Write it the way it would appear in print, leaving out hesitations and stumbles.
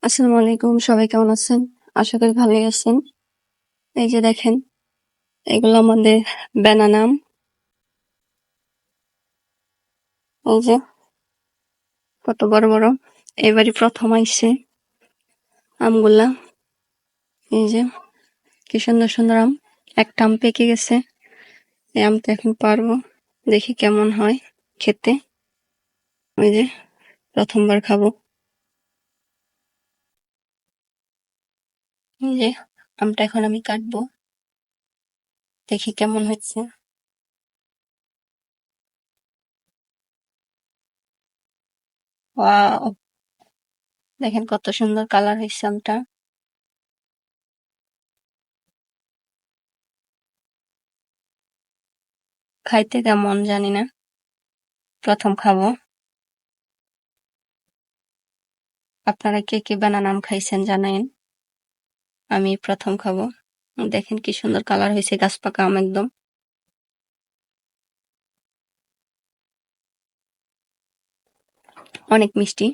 আসসালামু আলাইকুম, সবাই কেমন আছেন? আশা করি ভালোই আছেন। এই যে দেখেন, এগুলো আমাদের ব্যানানা আম। এই যে কত বড় বড়, এবারই প্রথম আইছে আমগুলা। এই যে কি সুন্দর সুন্দর আম। একটা আম পেকে গেছে, এই আমটা এখন পারবো, দেখি কেমন হয় খেতে। ওই যে প্রথমবার খাবো। এই যে আমটা এখন আমি কাটবো, দেখি কেমন হচ্ছে। ওয়াও, দেখেন কত সুন্দর কালার হয়েছে আমটা। খাইতে কেমন জানি না, প্রথম খাবো। আপনারা কে কে বানানা আম খাইছেন জানাইন। আমি প্রথম খাবো। দেখেন কি সুন্দর কালার হয়েছে, গাছ পাকা আম একদম। অনেক মিষ্টি।